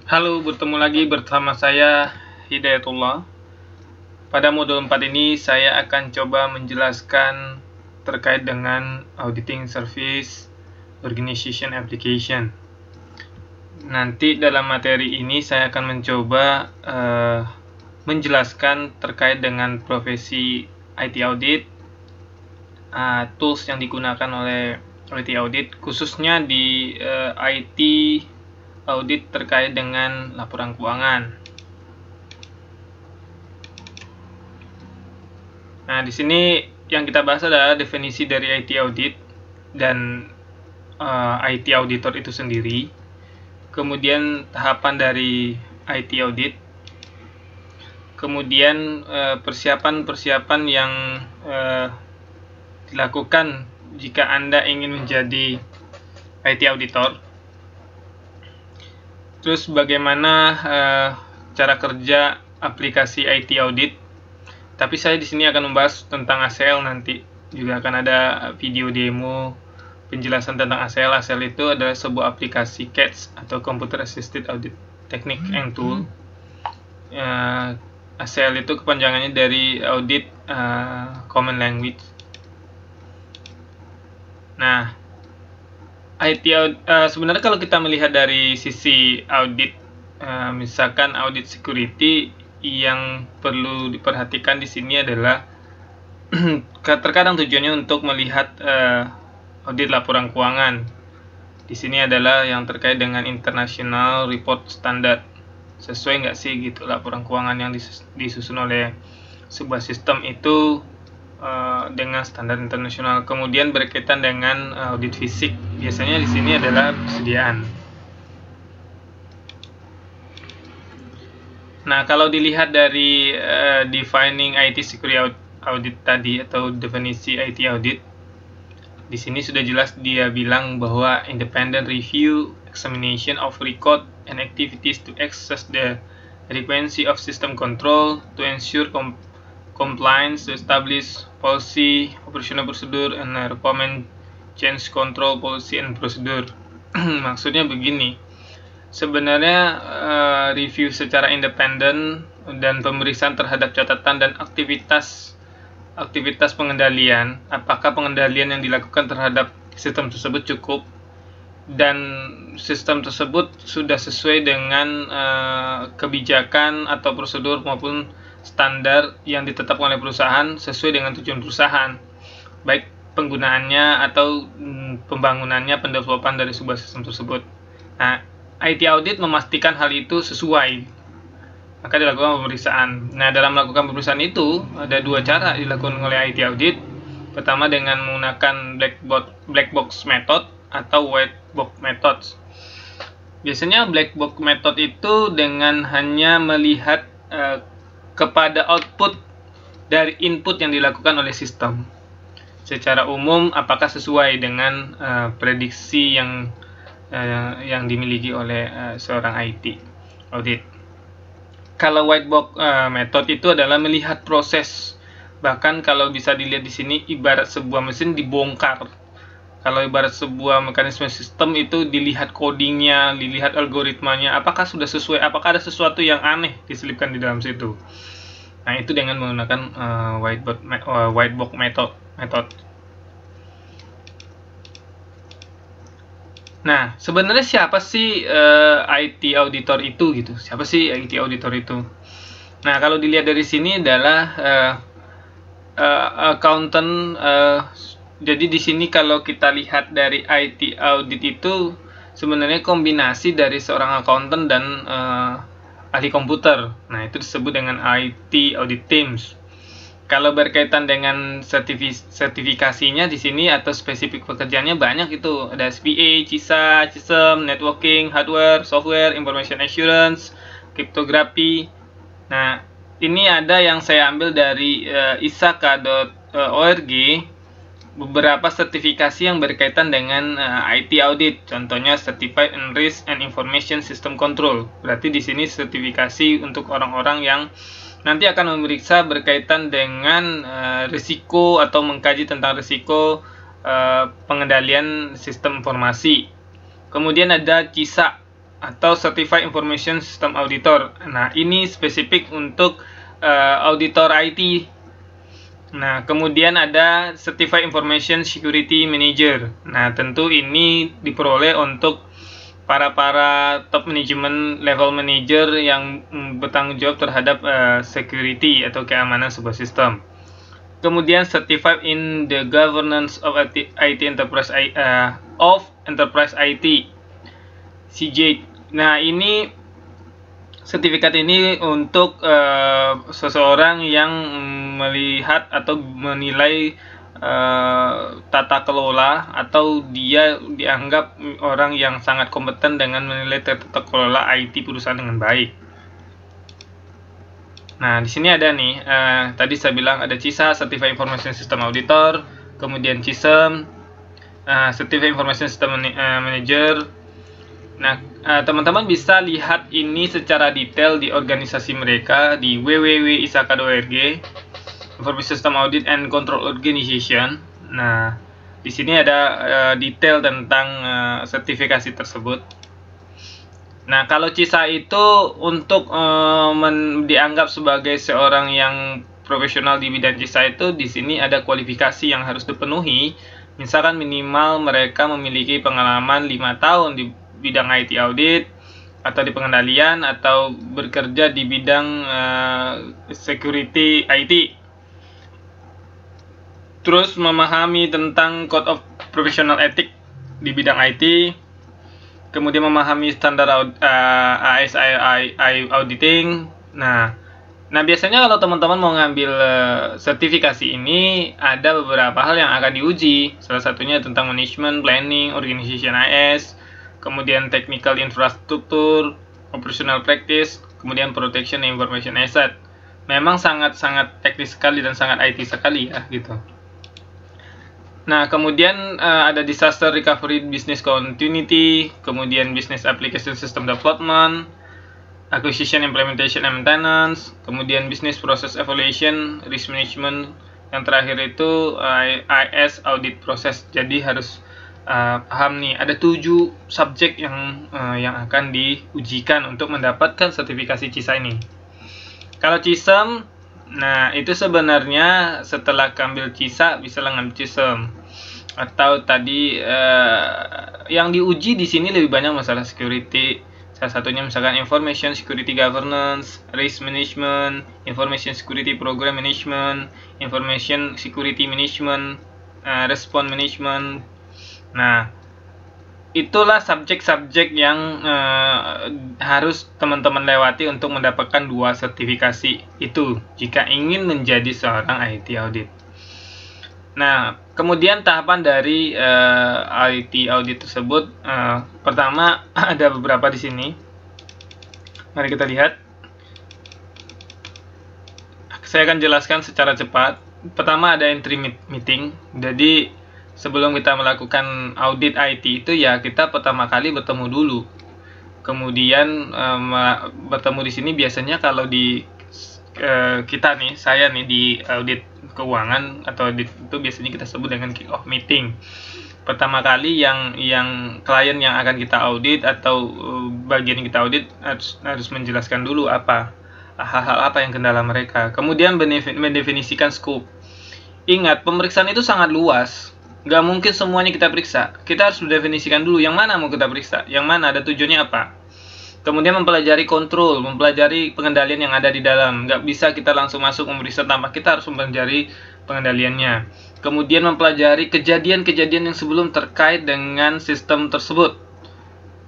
Halo, bertemu lagi bersama saya Hidayatullah. Pada modul 4 ini saya akan coba menjelaskan terkait dengan auditing service organization application. Nanti dalam materi ini saya akan mencoba menjelaskan terkait dengan profesi IT audit, tools yang digunakan oleh IT audit, khususnya di IT audit terkait dengan laporan keuangan. Nah, di sini yang kita bahas adalah definisi dari IT audit dan IT auditor itu sendiri. Kemudian tahapan dari IT audit. Kemudian persiapan-persiapan yang dilakukan jika Anda ingin menjadi IT auditor. Terus bagaimana cara kerja aplikasi IT audit. Tapi saya di sini akan membahas tentang ACL nanti. Juga akan ada video demo penjelasan tentang ACL. ACL itu adalah sebuah aplikasi CATS atau Computer Assisted Audit Technique and Tool. ACL itu kepanjangannya dari Audit Common Language. Nah, sebenarnya kalau kita melihat dari sisi audit, misalkan audit security, yang perlu diperhatikan di sini adalah terkadang tujuannya untuk melihat audit laporan keuangan. Di sini adalah yang terkait dengan international report standard. Sesuai nggak sih gitu laporan keuangan yang disusun oleh sebuah sistem itu dengan standar internasional. Kemudian berkaitan dengan audit fisik. Biasanya di sini adalah persediaan. Nah, kalau dilihat dari defining IT security audit tadi atau definisi IT audit, di sini sudah jelas dia bilang bahwa independent review, examination of record and activities to assess the adequacy of system control, to ensure compliance, to establish policy, operational procedure, and recommend change control policy and procedure. Maksudnya begini. Sebenarnya review secara independen dan pemeriksaan terhadap catatan dan aktivitas pengendalian, apakah pengendalian yang dilakukan terhadap sistem tersebut cukup dan sistem tersebut sudah sesuai dengan kebijakan atau prosedur maupun standar yang ditetapkan oleh perusahaan sesuai dengan tujuan perusahaan, baik penggunaannya atau pembangunannya, pendevelopan dari sebuah sistem tersebut. Nah, IT audit memastikan hal itu sesuai, maka dilakukan pemeriksaan. Nah, dalam melakukan pemeriksaan itu ada dua cara dilakukan oleh IT audit. Pertama dengan menggunakan black box method atau white box method. Biasanya black box method itu dengan hanya melihat kepada output dari input yang dilakukan oleh sistem. Secara umum apakah sesuai dengan prediksi yang dimiliki oleh seorang IT audit. Kalau white box method itu adalah melihat proses. Bahkan kalau bisa dilihat di sini ibarat sebuah mesin dibongkar. Kalau ibarat sebuah mekanisme sistem itu dilihat codingnya, dilihat algoritmanya, apakah sudah sesuai, apakah ada sesuatu yang aneh diselipkan di dalam situ. Nah, itu dengan menggunakan white box method. Nah, sebenarnya siapa sih IT auditor itu gitu? Siapa sih IT auditor itu? Nah, kalau dilihat dari sini adalah accountant. Jadi di sini kalau kita lihat dari IT audit itu sebenarnya kombinasi dari seorang accountant dan ahli komputer. Nah, itu disebut dengan IT audit teams. Kalau berkaitan dengan sertifikasinya di sini atau spesifik pekerjaannya banyak itu. Ada SPA, CISA, CISM, networking, hardware, software, information assurance, cryptography. Nah, ini ada yang saya ambil dari isaka.org, beberapa sertifikasi yang berkaitan dengan IT audit. Contohnya Certified in Risk and Information System Control. Berarti di sini sertifikasi untuk orang-orang yang nanti akan memeriksa berkaitan dengan risiko atau mengkaji tentang risiko pengendalian sistem informasi. Kemudian ada CISA atau Certified Information System Auditor. Nah, ini spesifik untuk auditor IT. Nah, kemudian ada Certified Information Security Manager. Nah, tentu ini diperoleh untuk para top manajemen level manager yang bertanggung jawab terhadap security atau keamanan sebuah sistem. Kemudian Certified in the Governance of IT Enterprise IT CJ. Nah, ini sertifikat ini untuk seseorang yang melihat atau menilai tata kelola, atau dia dianggap orang yang sangat kompeten dengan menilai tata kelola IT perusahaan dengan baik. Nah, di sini ada nih, tadi saya bilang ada CISA, Certified Information System Auditor, kemudian CISM, Certified Information System Manager. Nah, teman-teman bisa lihat ini secara detail di organisasi mereka di www.isaka.org, Information System Audit and Control Organization. Nah, di sini ada detail tentang sertifikasi tersebut. Nah, kalau CISA itu untuk dianggap sebagai seorang yang profesional di bidang CISA itu, di sini ada kualifikasi yang harus dipenuhi. Misalkan minimal mereka memiliki pengalaman 5 tahun di bidang IT audit atau di pengendalian, atau bekerja di bidang security IT. Terus memahami tentang Code of Professional Ethics di bidang IT. Kemudian memahami standar ASI auditing. Nah, biasanya kalau teman-teman mau ngambil sertifikasi ini, ada beberapa hal yang akan diuji. Salah satunya tentang management, planning, organization AS, kemudian technical infrastructure, operational practice, kemudian protection information asset. Memang sangat-sangat teknis sekali dan sangat IT sekali ya, gitu. Nah, kemudian ada disaster recovery, business continuity, kemudian business application system development, acquisition, implementation, and maintenance, kemudian business process evaluation, risk management, yang terakhir itu IS audit process. Jadi harus paham nih, ada 7 subjek yang akan diujikan untuk mendapatkan sertifikasi CISA ini. Kalau CISM, nah itu sebenarnya setelah ambil CISA bisa ngambil CISM. Atau tadi yang diuji di sini lebih banyak masalah security. Salah satunya misalkan information security governance, risk management, information security program management, information security management, response management. Nah, itulah subjek-subjek yang harus teman-teman lewati untuk mendapatkan 2 sertifikasi itu jika ingin menjadi seorang IT audit. Nah, kemudian tahapan dari IT audit tersebut, pertama ada beberapa di sini. Mari kita lihat. Saya akan jelaskan secara cepat. Pertama ada entry meeting. Jadi sebelum kita melakukan audit IT itu ya kita pertama kali bertemu dulu. Kemudian bertemu di sini biasanya kalau di kita nih, saya nih di audit keuangan atau audit itu biasanya kita sebut dengan kick off meeting. Pertama kali yang klien yang akan kita audit atau bagian yang kita audit harus menjelaskan dulu hal-hal apa yang kendala mereka. Kemudian mendefinisikan scope. Ingat, pemeriksaan itu sangat luas. Nggak mungkin semuanya kita periksa. Kita harus mendefinisikan dulu yang mana mau kita periksa, yang mana ada tujuannya apa. Kemudian mempelajari kontrol, mempelajari pengendalian yang ada di dalam. Nggak bisa kita langsung masuk memeriksa tanpa kita harus mempelajari pengendaliannya. Kemudian mempelajari kejadian-kejadian yang sebelum terkait dengan sistem tersebut.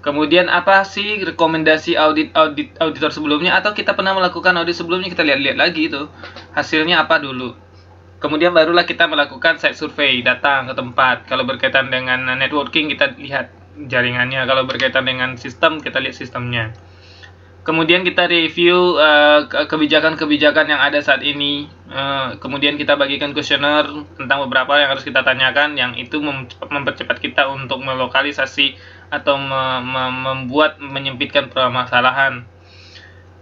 Kemudian apa sih rekomendasi auditor sebelumnya, atau kita pernah melakukan audit sebelumnya, kita lihat-lihat lagi itu hasilnya apa dulu. Kemudian barulah kita melakukan site survey, datang ke tempat. Kalau berkaitan dengan networking kita lihat jaringannya, kalau berkaitan dengan sistem kita lihat sistemnya. Kemudian kita review kebijakan-kebijakan yang ada saat ini. Kemudian kita bagikan kuesioner tentang beberapa yang harus kita tanyakan, yang itu mempercepat kita untuk melokalisasi atau menyempitkan permasalahan.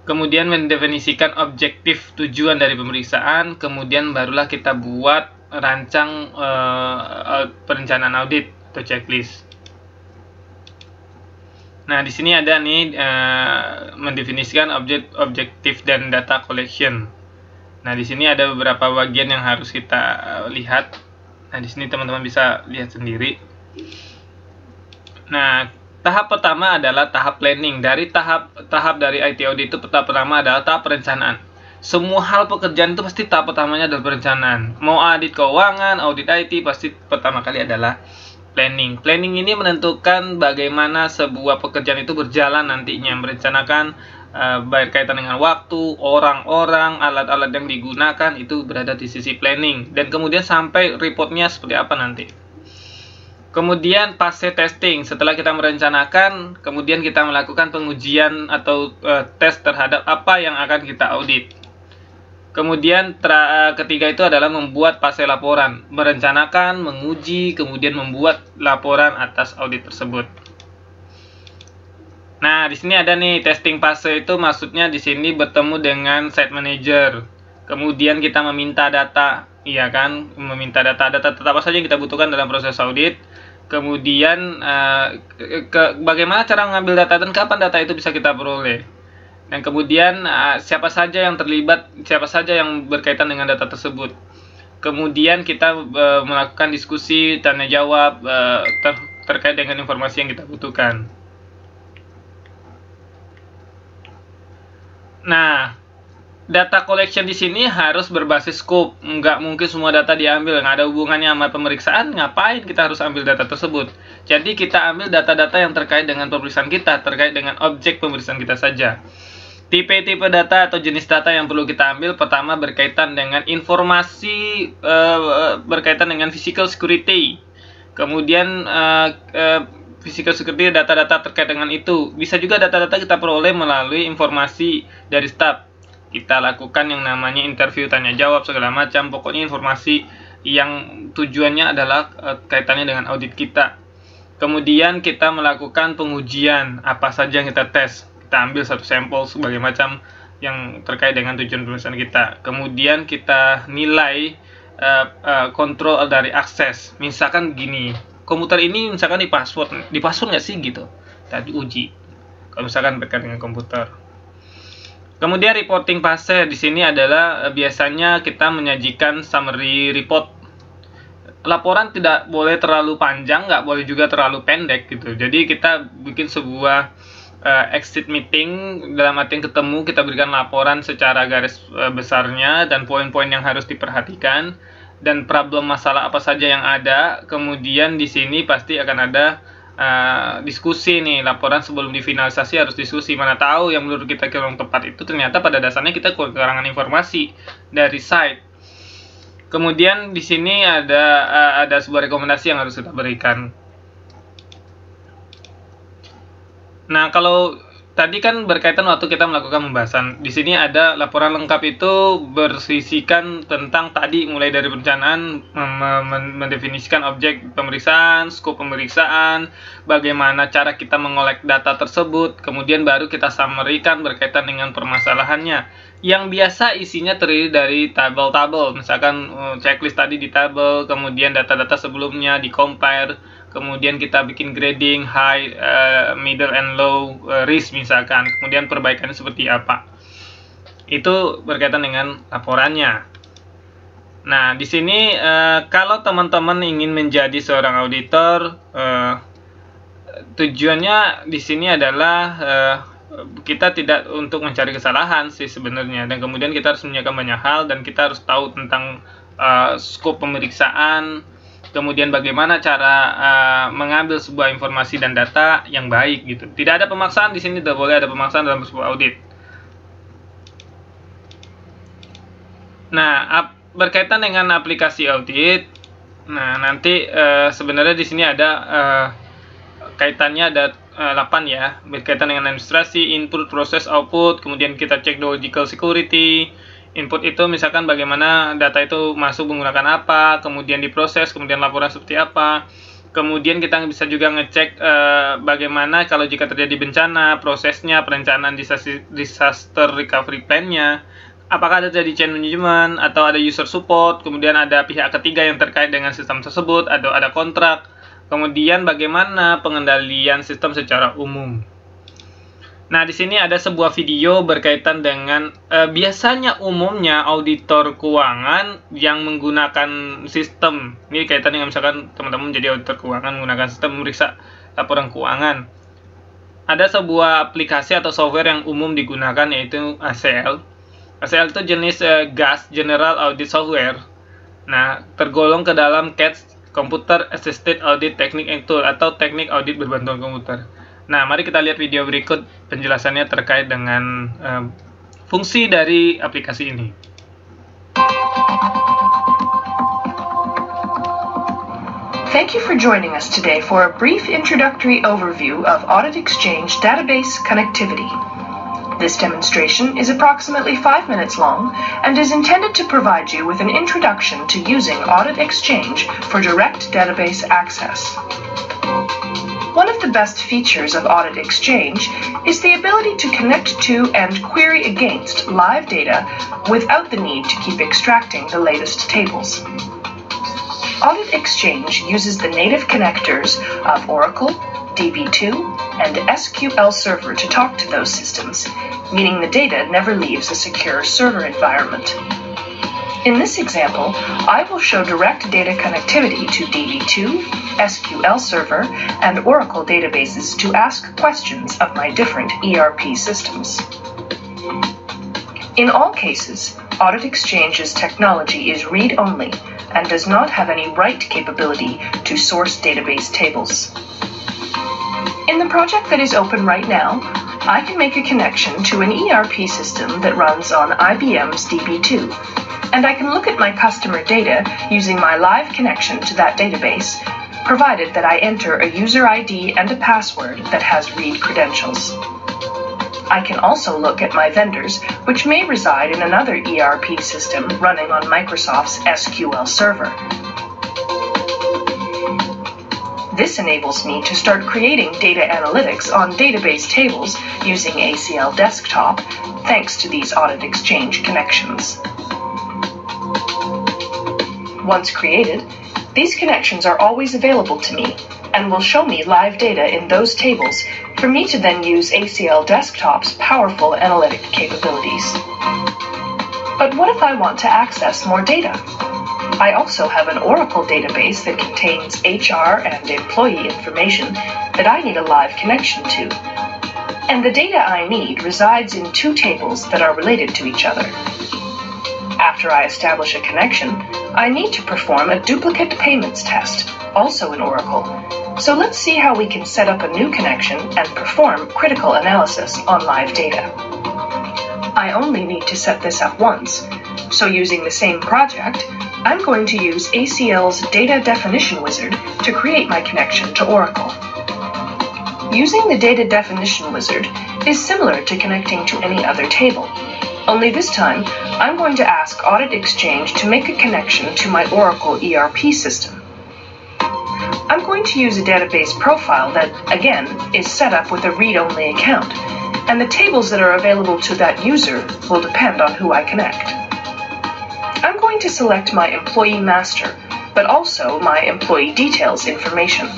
Kemudian mendefinisikan objektif tujuan dari pemeriksaan. Kemudian barulah kita buat rancang perencanaan audit atau checklist. Nah, di sini ada nih mendefinisikan objektif dan data collection. Nah, di sini ada beberapa bagian yang harus kita lihat. Nah, di sini teman-teman bisa lihat sendiri. Nah, tahap pertama adalah tahap planning. Dari tahap dari IT audit itu tahap pertama adalah tahap perencanaan. Semua hal pekerjaan itu pasti tahap pertamanya adalah perencanaan. Mau audit keuangan, audit IT, pasti pertama kali adalah planning. Planning ini menentukan bagaimana sebuah pekerjaan itu berjalan nantinya, merencanakan berkaitan dengan waktu, orang-orang, alat-alat yang digunakan itu berada di sisi planning. Dan kemudian sampai reportnya seperti apa nanti. Kemudian fase testing, setelah kita merencanakan, kemudian kita melakukan pengujian atau tes terhadap apa yang akan kita audit. Kemudian ketiga itu adalah membuat fase laporan, merencanakan, menguji, kemudian membuat laporan atas audit tersebut. Nah, di sini ada nih testing fase itu maksudnya di sini bertemu dengan site manager. Kemudian kita meminta data, iya kan? Meminta data apa saja yang kita butuhkan dalam proses audit. Kemudian bagaimana cara mengambil data dan kapan data itu bisa kita peroleh. Dan kemudian siapa saja yang terlibat, siapa saja yang berkaitan dengan data tersebut. Kemudian kita melakukan diskusi, tanya jawab terkait dengan informasi yang kita butuhkan. Nah, data collection di sini harus berbasis scope. Nggak mungkin semua data diambil, nggak ada hubungannya sama pemeriksaan. Ngapain kita harus ambil data tersebut? Jadi kita ambil data-data yang terkait dengan pemeriksaan kita, terkait dengan objek pemeriksaan kita saja. Tipe-tipe data atau jenis data yang perlu kita ambil, pertama berkaitan dengan informasi berkaitan dengan physical security. Kemudian physical security, data-data terkait dengan itu. Bisa juga data-data kita peroleh melalui informasi dari staff. Kita lakukan yang namanya interview, tanya jawab, segala macam. Pokoknya informasi yang tujuannya adalah kaitannya dengan audit kita. Kemudian kita melakukan pengujian, apa saja yang kita tes. Kita ambil satu sampel sebagai macam yang terkait dengan tujuan pemeriksaan kita. Kemudian kita nilai kontrol dari akses. Misalkan gini, komputer ini misalkan di password nggak sih gitu? Tadi uji. Kalau misalkan berkaitan dengan komputer. Kemudian reporting fase di sini adalah biasanya kita menyajikan summary report. Laporan tidak boleh terlalu panjang, nggak boleh juga terlalu pendek gitu. Jadi kita bikin sebuah exit meeting, dalam artian ketemu, kita berikan laporan secara garis besarnya dan poin-poin yang harus diperhatikan dan problem masalah apa saja yang ada. Kemudian di sini pasti akan ada diskusi nih, laporan sebelum difinalisasi harus diskusi. Mana tahu yang menurut kita kurang tepat itu ternyata pada dasarnya kita kekurangan informasi dari site. Kemudian di sini ada sebuah rekomendasi yang harus kita berikan. Nah, kalau tadi kan berkaitan waktu kita melakukan pembahasan. Di sini ada laporan lengkap itu bersisikan tentang tadi mulai dari perencanaan, mendefinisikan objek pemeriksaan, skop pemeriksaan, bagaimana cara kita mengolek data tersebut, kemudian baru kita summary-kan berkaitan dengan permasalahannya. Yang biasa isinya terdiri dari tabel-tabel, misalkan checklist tadi di tabel, kemudian data-data sebelumnya di compare, kemudian kita bikin grading high, middle and low risk misalkan, kemudian perbaikannya seperti apa. Itu berkaitan dengan laporannya. Nah, di sini kalau teman-teman ingin menjadi seorang auditor, tujuannya di sini adalah kita tidak untuk mencari kesalahan sih sebenarnya, dan kemudian kita harus menyiapkan banyak hal dan kita harus tahu tentang skop pemeriksaan. Kemudian bagaimana cara mengambil sebuah informasi dan data yang baik gitu. Tidak ada pemaksaan di sini, tidak boleh ada pemaksaan dalam sebuah audit. Nah, berkaitan dengan aplikasi audit, nah nanti sebenarnya di sini ada kaitannya ada 8 ya, berkaitan dengan administrasi, input, proses, output, kemudian kita cek logical security. Input itu misalkan bagaimana data itu masuk menggunakan apa, kemudian diproses, kemudian laporan seperti apa. Kemudian kita bisa juga ngecek bagaimana kalau jika terjadi bencana, prosesnya, perencanaan disaster recovery plan-nya. Apakah ada terjadi change management atau ada user support, kemudian ada pihak ketiga yang terkait dengan sistem tersebut, atau ada kontrak. Kemudian bagaimana pengendalian sistem secara umum. Nah, di sini ada sebuah video berkaitan dengan biasanya umumnya auditor keuangan yang menggunakan sistem. Ini kaitan dengan misalkan teman-teman jadi auditor keuangan menggunakan sistem memeriksa laporan keuangan. Ada sebuah aplikasi atau software yang umum digunakan yaitu ACL. ACL itu jenis GAS, General Audit Software. Nah, tergolong ke dalam CATS, Computer Assisted Audit Technique and Tool atau teknik audit berbantuan komputer. Nah, mari kita lihat video berikut penjelasannya terkait dengan fungsi dari aplikasi ini. Thank you for joining us today for a brief introductory overview of Audit Exchange database connectivity. This demonstration is approximately 5 minutes long and is intended to provide you with an introduction to using Audit Exchange for direct database access. One of the best features of Audit Exchange is the ability to connect to and query against live data without the need to keep extracting the latest tables. Audit Exchange uses the native connectors of Oracle, DB2, and SQL Server to talk to those systems, meaning the data never leaves a secure server environment. In this example, I will show direct data connectivity to DB2, SQL Server, and Oracle databases to ask questions of my different ERP systems. In all cases, Audit Exchange's technology is read-only and does not have any write capability to source database tables. In the project that is open right now, I can make a connection to an ERP system that runs on IBM's DB2, and I can look at my customer data using my live connection to that database, provided that I enter a user ID and a password that has read credentials. I can also look at my vendors, which may reside in another ERP system running on Microsoft's SQL Server. This enables me to start creating data analytics on database tables using ACL Desktop, thanks to these Audit Exchange connections. Once created, these connections are always available to me and will show me live data in those tables for me to then use ACL Desktop's powerful analytic capabilities. But what if I want to access more data? I also have an Oracle database that contains HR and employee information that I need a live connection to. And the data I need resides in two tables that are related to each other. After I establish a connection, I need to perform a duplicate payments test, also in Oracle. So let's see how we can set up a new connection and perform critical analysis on live data. I only need to set this up once, so using the same project, I'm going to use ACL's Data Definition Wizard to create my connection to Oracle. Using the Data Definition Wizard is similar to connecting to any other table, only this time I'm going to ask Audit Exchange to make a connection to my Oracle ERP system. I'm going to use a database profile that, again, is set up with a read-only account, and the tables that are available to that user will depend on who I connect. I'm going to select my employee master, but also my employee details information.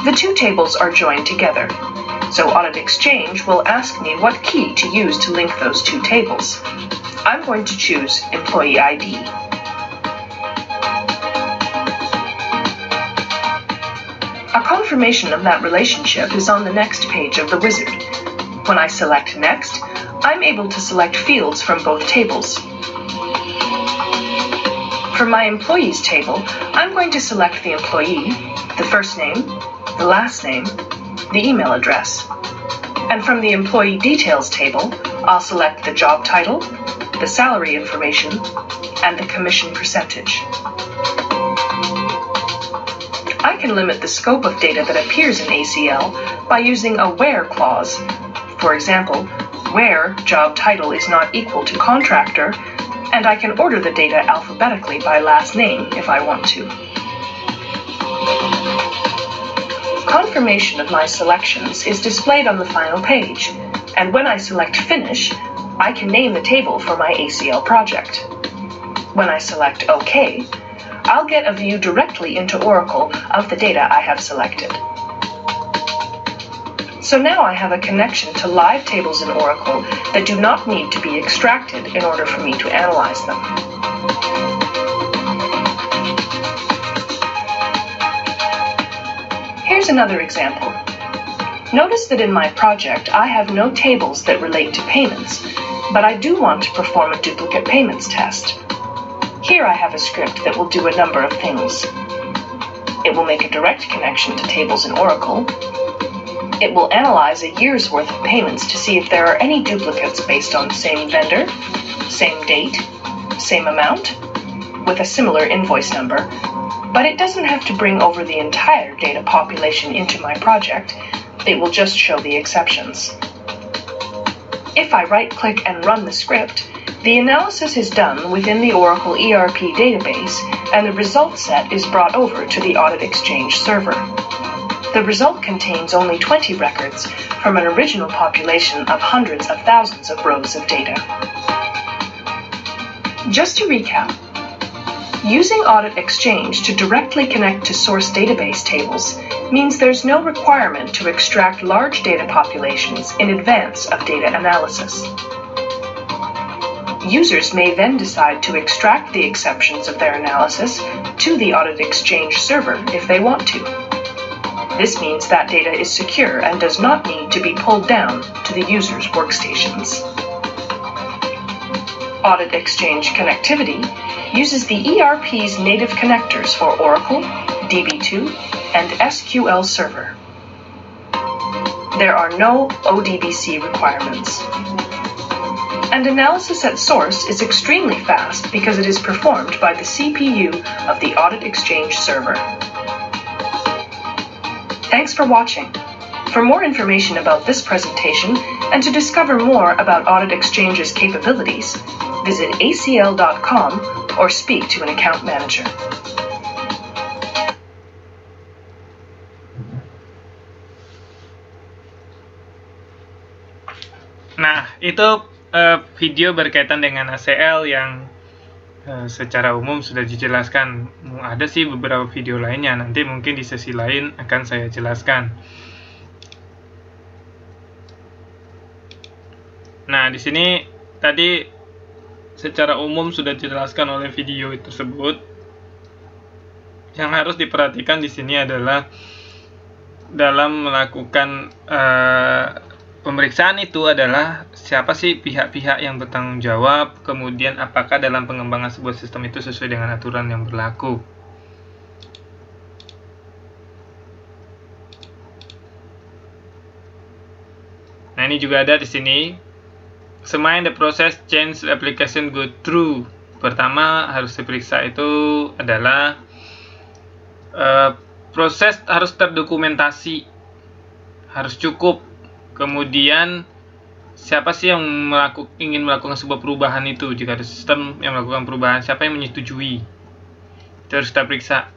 The two tables are joined together, so Audit Exchange will ask me what key to use to link those two tables. I'm going to choose Employee ID. A confirmation of that relationship is on the next page of the wizard. When I select Next, I'm able to select fields from both tables. For my Employees table, I'm going to select the employee, the first name, the last name, the email address. And from the Employee Details table, I'll select the job title, the salary information, and the commission percentage. I can limit the scope of data that appears in ACL by using a where clause. For example, where job title is not equal to contractor, and I can order the data alphabetically by last name if I want to. Confirmation of my selections is displayed on the final page, and when I select Finish, I can name the table for my ACL project. When I select OK, I'll get a view directly into Oracle of the data I have selected. So now I have a connection to live tables in Oracle that do not need to be extracted in order for me to analyze them. Here's another example. Notice that in my project I have no tables that relate to payments, but I do want to perform a duplicate payments test. Here I have a script that will do a number of things. It will make a direct connection to tables in Oracle. It will analyze a year's worth of payments to see if there are any duplicates based on same vendor, same date, same amount, with a similar invoice number, but it doesn't have to bring over the entire data population into my project. It will just show the exceptions. If I right-click and run the script, the analysis is done within the Oracle ERP database, and the result set is brought over to the Audit Exchange server. The result contains only 20 records from an original population of hundreds of thousands of rows of data. Just to recap, using Audit Exchange to directly connect to source database tables means there's no requirement to extract large data populations in advance of data analysis. Users may then decide to extract the exceptions of their analysis to the Audit Exchange server if they want to. This means that data is secure and does not need to be pulled down to the user's workstations. Audit Exchange connectivity uses the ERP's native connectors for Oracle, DB2, and SQL Server. There are no ODBC requirements. And analysis at source is extremely fast because it is performed by the CPU of the Audit Exchange server. Thanks for watching. For more information about this presentation and to discover more about Audit Exchange's capabilities, visit acl.com or speak to an account manager. Nah, itu video berkaitan dengan ACL yang secara umum sudah dijelaskan. Ada sih beberapa video lainnya, nanti mungkin di sesi lain akan saya jelaskan. Nah, di sini tadi secara umum sudah dijelaskan oleh video tersebut. Yang harus diperhatikan di sini adalah dalam melakukan pemeriksaan itu adalah siapa sih pihak-pihak yang bertanggung jawab, kemudian apakah dalam pengembangan sebuah sistem itu sesuai dengan aturan yang berlaku. Nah, ini juga ada di sini. Semain the process change the application go through. Pertama harus diperiksa itu adalah proses harus terdokumentasi, harus cukup. Kemudian siapa sih yang ingin melakukan sebuah perubahan itu? Jika ada sistem yang melakukan perubahan, siapa yang menyetujui? Itu harus kita periksa.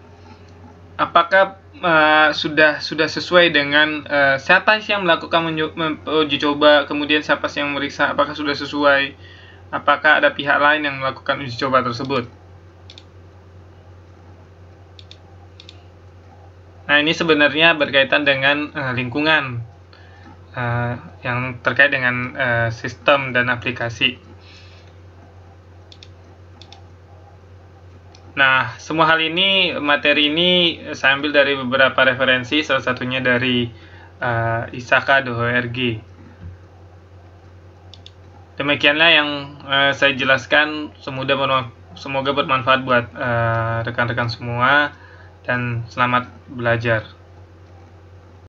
Apakah sudah sesuai dengan siapa sih yang melakukan uji coba? Kemudian siapa sih yang memeriksa apakah sudah sesuai? Apakah ada pihak lain yang melakukan uji coba tersebut? Nah, ini sebenarnya berkaitan dengan lingkungan. Yang terkait dengan sistem dan aplikasi. Nah, semua hal ini, materi ini saya ambil dari beberapa referensi, salah satunya dari isaka.org. Demikianlah yang saya jelaskan, semoga bermanfaat buat rekan-rekan semua, dan selamat belajar.